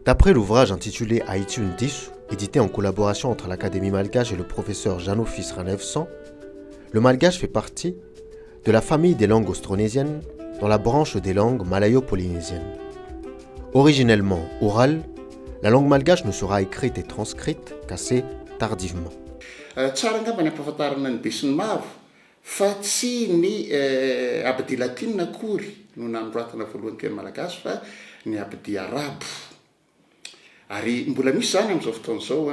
D'après l'ouvrage intitulé Haïti une dish, édité en collaboration entre l'Académie malgache et le professeur Janofis Ranevsan, le malgache fait partie de la famille des langues austronésiennes dans la branche des langues malayo-polynésiennes. Originellement orale, la langue malgache ne sera écrite et transcrite qu'assez tardivement. Tsara angamba ny ampahafantarana ny be sy ny maro fa tsy ny abdi latine akory no nanoratana voalohany teny malagasy fa ny abdi arabo. Ary mbola misy zany amin'izao fotoana izao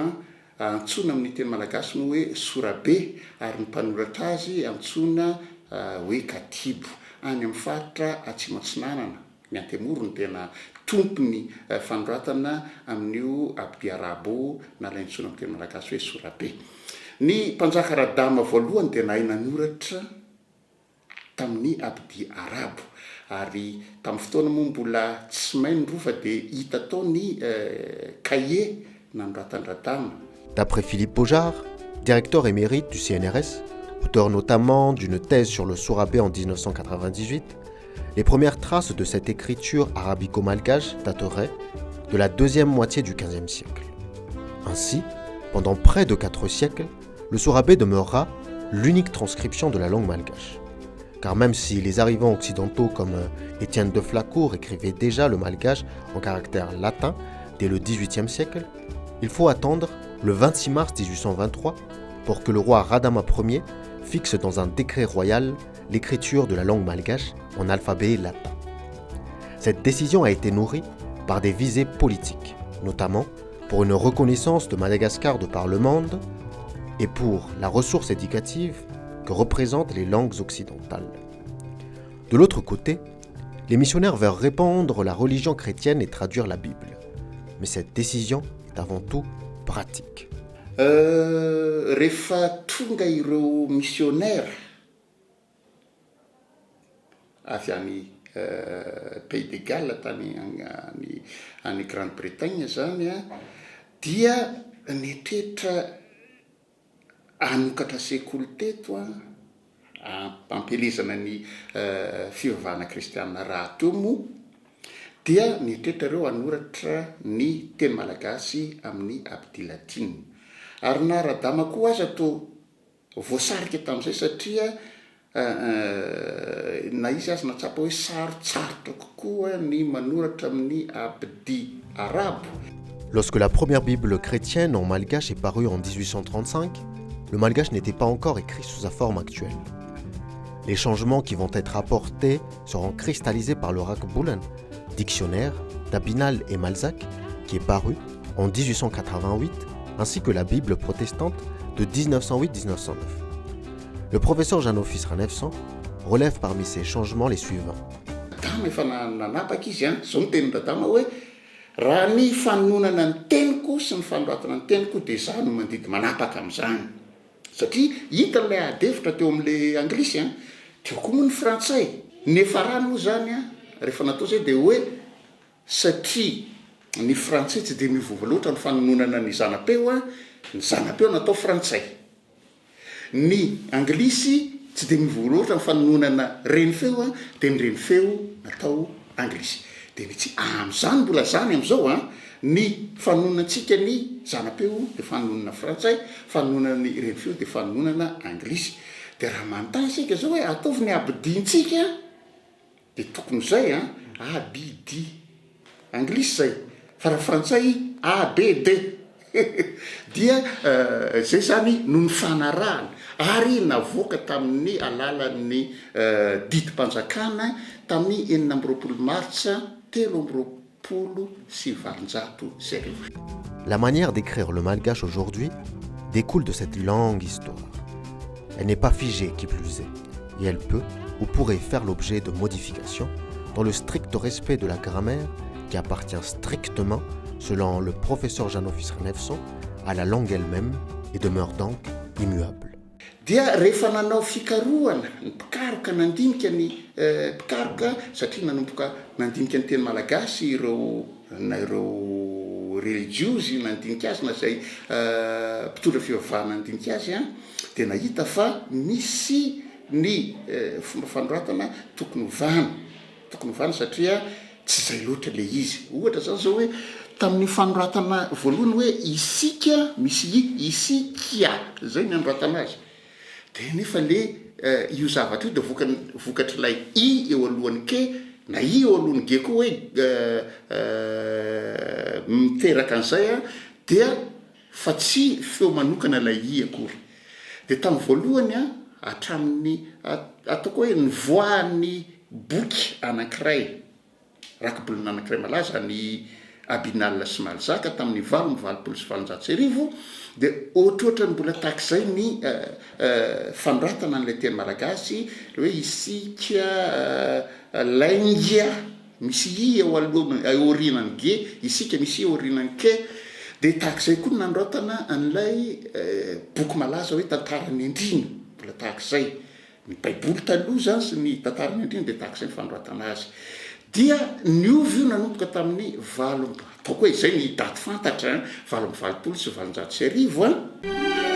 antsona amin'ny teny malagasy no hoe sorabe ary ny mpanoratra azy antsona hoe katibo. Any amin'ny faritra Atsimatsinanana ny Antemoro ny tena tompony fanoratana amin'io abdi arabo na ilay antsona amin'ny teny malagasy hoe sorabe. Ny mpanjaka radama voalohany dia nahay nanoratra tamin'ny abdi arabo ary tamin'ny fotoana moa mbola tsy mainy roa fa dia hita tao ny cahier nanoratany radama. D'après Philippe Bojard, directeur émérite du CNRS, auteur notamment d'une thèse sur le sourabé en 1998, les premières traces de cette écriture arabico-malgache dateraient de la deuxième moitié du XVe siècle. Ainsi, pendant près de 4 siècles, le sourabé demeurera l'unique transcription de la langue malgache. Car même si les arrivants occidentaux comme Étienne de Flacourt écrivaient déjà le malgache en caractère latin dès le XVIIIe siècle, il faut attendre le 26 mars 1823 pour que le roi Radama Ier fixe dans un décret royal l'écriture de la langue malgache en alphabet latin. Cette décision a été nourrie par des visées politiques, notamment pour une reconnaissance de Madagascar de par le monde et pour la ressource éducative que représentent les langues occidentales. De l'autre côté, les missionnaires vinrent répandre la religion chrétienne et traduire la Bible. Mais cette décision est avant tout pratique. Rehefa tonga ireo missionnaire avy any Pays de Galles tany any Grande-Bretagne zany dia netretra anokatra sekoly teto ampelezana ny fivavahana kristianina raha teo moa dia netretra ireo anoratra ny teny malagasy amin'ny abdi latine. Ary na radama koa aza atao voasarika tamin'izay satria na izy azy natsapa hoe sarotsarotra kokoa ny manoratra amin'ny abdi arabo. Lorsque la première Bible chrétienne en malgache est parue en 1835, le malgache n'était pas encore écrit sous sa forme actuelle. Les changements qui vont être apportés seront cristallisés par le Rakbulan, dictionnaire d'Abinal et Malzac, qui est paru en 1888, ainsi que la Bible protestante de 1908-1909. Le professeur Janofis Ranevsan relève parmi ces changements les suivants. Raha ny fanonana ny teniko sy ny fanoratana ny teniko dia za no mandidy manapaka amin'izany satria hita ilay adevitra teo amin'ilay anglisy teo koa moa ny frantsay nefa raha moa zany rehefa natao zay dia hoe satria ny frantsay tsy dia mivoava loatra ny fanononana ny zanapeo ny zanapeo natao frantsay, ny anglisy tsy dia mivoava loatra ny fanononana renifeo dia ny renifeo natao anglisy. Dia tsy amin'izany mbola zany amin'izao ny fanononantsika ny zanapeo dia fanonona frantsay, fanonona ny renifeo dia fanonona anglisy. Dia raha manontany isika zao hoe ataovy ny abidintsika dia tokony izay abidi anglisy zay, fa raha frantsay abd dia zay zany no ny fanarahana ary navoaka tamin'ny alalan'ny didim-panjakana tamin'ny 9 martsa 1326. La manière d'écrire le malgache aujourd'hui découle de cette longue histoire. Elle n'est pas figée qui plus est, et elle peut ou pourrait faire l'objet de modifications dans le strict respect de la grammaire qui appartient strictement, selon le professeur Janofis Ranevsan, à la langue elle-même et demeure donc immuable. Dia rehefa nanao fikarohana ny mpikaroka nandinika ny mpikaroka satria nanomboka nandinika ny teny malagasy ireo religiosy nandinika azy na zay mpitondra fivavahana nandinika azy dia nahita fa misy ny fomba fanoratana tokony hovana satria tsy zay loatra le izy. Ohatra zany zao hoe tamin'ny fanoratana voalohany hoe isika misy isika zay ny anoratana azy de nefa le io zavatra io de vokatra ilay i eo alohan'ny ke na i eo alohan'ny ge koa hoe miteraka an'izay a dia fa tsy feo manokana ilay i akory de tamin'ny voalohany a hatramin'ny ataoko hoe nivoahan'ny boky anankiray rakibolina anankiray malaza ny Abinal sy Malzaka tamin'ny 1930 de ohatrohatra ny mbola tahak'izay ny fanoratana an'ilay teny malagasy hoe isika laingia misy i eo aorinany ge isika misy i aorinany ke de tahak'izay koa ny nanoratana an'ilay boky malaza hoe tantarany andriny mbola tahak'izay ny baiboly taloha zany sy ny tantarany andriny de tahak'izay ny fanoratana azy dia niovy io nanomboka tamin'ny ataoko hoe zay ny daty fantatra 1920 sy 1930